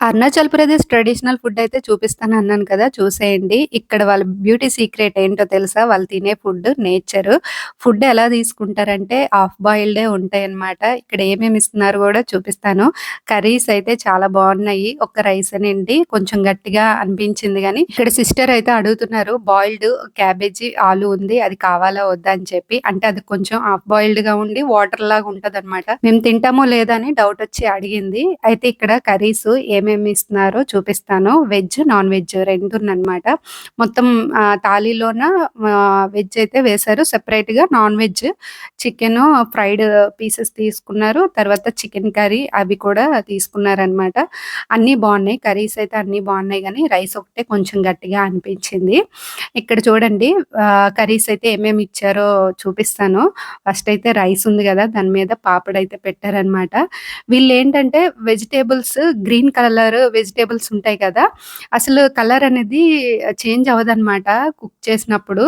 Arunachal Pradesh traditional food అయితే చూపిస్తానన్నాను కదా! చూసేయండి. ఇక్కడ వాళ్ళ బ్యూటీ సీక్రెట్ ఏంటో తెలుసా? వాళ్ళు తినే ఫుడ్ నేచరు. ఫుడ్ ఎలా తీసుకుంటారంటే హాఫ్ బాయిల్డే ఉంటాయన్నమాట. ఇక్కడ ఏమేమి ఇస్తున్నారో గూడా చూపిస్తాను. కర్రీస్ అయితే చాలా బావున్నాయి. ఒక్క రైసేనండి కొంచెం గట్టిగా అనిపించింది గానీ, ఇక్కడ సిస్టర్ అయితే అడుగుతున్నారు బాయిల్డ్ క్యాబేజీ, ఆలు ఉంది. అది కావాలా? వద్దా? అని చెప్పి. అంటే అది కొంచెం హాఫ్ బాయిల్డ్‌గా ఉండి వాటర్‌లాగా ఉంటదన్నమాట. మేము తింటామో లేదో అని డౌటొచ్చి అడిగింది. అయితే ఇక్కడ కర్రీస్ ఏమేమి ఇస్తున్నారో చూపిస్తాను. వెజ్, నాన్ వెజ్ రెండుననమాట. మొత్తం థాలీలోన వెజ్ అయితే వేశారు. సెపరేట్‌గా non veg chicken fried pieces తీసుకున్నారు. తర్వాత చికెన్ కర్రీ అవి కూడా తీసుకున్నారనమాట. అన్నీ బావున్నాయి. కర్రీస్ అయితే అన్నీ బావున్నాయి గానీ, రైస్ ఒకటే కొంచెం గట్టిగా అనిపించింది. ఇక్కడ చూడండి కర్రీస్ అయితే ఏమేమి ఇచ్చారో చూపిస్తాను. ఫస్ట్ అయితే రైస్ ఉంది గదా! దాని మీద పాపడయితే పెట్టారనమాట. వీళ్ళేంటంటే వెజిటబుల్స్ గ్రీన్ కలర్ వెజిటబుల్స్ ఉంటాయి కదా! అసలు కలర్ అనేది చేంజ్ అవ్వదనమాట కుక్ చేసినప్పుడు.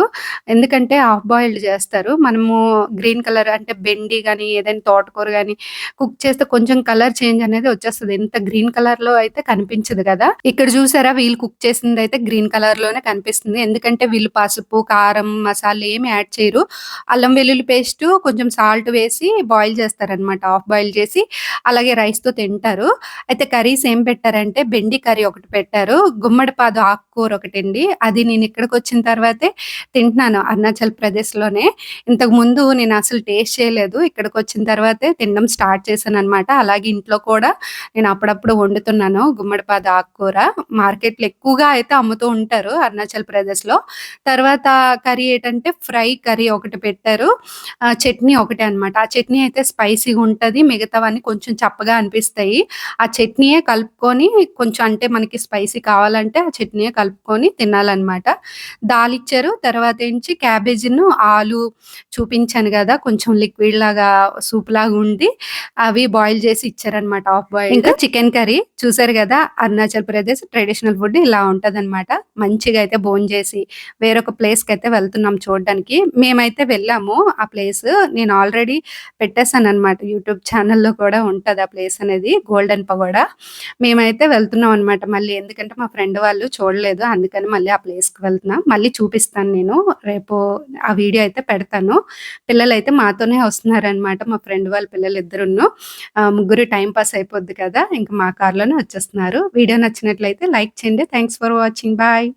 ఎందుకంటే హాఫ్ బాయిల్డ్ చేస్తారు. మనము గ్రీన్ కలర్ అంటే బెండి గాని, ఏదైనా తోటకూర గాని కుక్ చేస్తే కొంచెం కలర్ చేంజ్ అనేది వచ్చేస్తది. ఎంత గ్రీన్ కలర్‌లో అయితే కనిపించదు గదా! ఇక్కడ చూసారా వీళ్ళు కుక్ చేసిందయితే గ్రీన్ కలర్‌లోనే కనిపిస్తుంది. ఎందుకంటే వీళ్ళు పసుపు, కారం, మసాలా ఏమి యాడ్ చేయరు. అల్లం వెల్లుల్లి పేస్టు, కొంచెం సాల్ట్ వేసి బాయిల్ చేస్తారనమాట. హాఫ్ బాయిల్ చేసి అలాగే రైస్‌తో తింటారు. అయితే కర్రీస్ ఏం పెట్టారంటే బెండి కర్రీ ఒకటి పెట్టారు. గుమ్మడిపాదు ఆకుకూర ఒకటండి. అది నేను ఇక్కడికొచ్చిన తర్వాతే తింటున్నాను అరుణాచల్ ప్రదేశ్‌లోనే. ఇంతకుముందు నేను అసలు టేస్ట్ చేయలేదు. ఇక్కడికొచ్చిన తర్వాతే తినడం స్టార్ట్ చేశాననమాట. అలాగే ఇంట్లో కూడా నేను అప్పుడప్పుడు వండుతున్నాను గుమ్మడిపాదు ఆకుకూర. మార్కెట్‌లో ఎక్కువగా అయితే అమ్ముతూ ఉంటారు అరుణాచల్ ప్రదేశ్‌లో. తర్వాత కర్రీ ఏంటంటే ఫ్రై కర్రీ ఒకటి పెట్టారు. చట్నీ ఒకటే అనమాట. ఆ చట్నీ అయితే స్పైసీగా ఉంటది. మిగతావన్నీ కొంచెం చప్పగా అనిపిస్తాయి. ఆ చట్నీయే కలుపుకొని కొంచెం అంటే మనకి స్పైసీ కావాలంటే ఆ చట్నీయే కలుపుకొని తినాలనమాట. దాలిచ్చారు. తర్వాతేంచి క్యాబేజీను, ఆలు చూపించాను గదా! కొంచెం లిక్విడ్ లాగా సూప్‌లాగా ఉండి అవి బాయిల్ చేసి ఇచ్చారనమాట హాఫ్ బాయిల్డ్. ఇంకా చికెన్ కర్రీ చూసారు గదా! అరుణాచల్ ప్రదేశ్ ట్రెడిషనల్ ఫుడ్ ఇలా ఉంటదనమాట. మంచిగా అయితే భోంచేసి వేరొక ప్లేస్‌కైతే వెళ్తున్నాం చూడ్డానికి. మేమైతే వెళ్ళాము ఆ ప్లేస్. నేను ఆల్రెడీ పెట్టేసాననమాట. యూట్యూబ్ ఛానెల్‌లో కూడా ఉంటది ఆ ప్లేస్ అనేది గోల్డెన్ పగోడా. మేమైతే వెళ్తున్నాం అనమాట మళ్ళీ. ఎందుకంటే మా ఫ్రెండ్ వాళ్ళు చూడలేదు. అందుకని మళ్ళీ ఆ ప్లేస్‌కి వెళ్తున్నాం. మళ్ళీ చూపిస్తాను నేను. రేపు ఆ వీడియో అయితే పెడతాను. పిల్లలైతే మాతోనే వస్తున్నారనమాట. మా ఫ్రెండ్ వాళ్ళ పిల్లలిద్దరును. ముగ్గురు టైమ్ పాస్ అయిపోద్ది కదా! ఇంక మా కార్‌లోనే వచ్చేస్తున్నారు. వీడియో నచ్చినట్లయితే లైక్ చేయండి. Thanks for watching. బాయ్.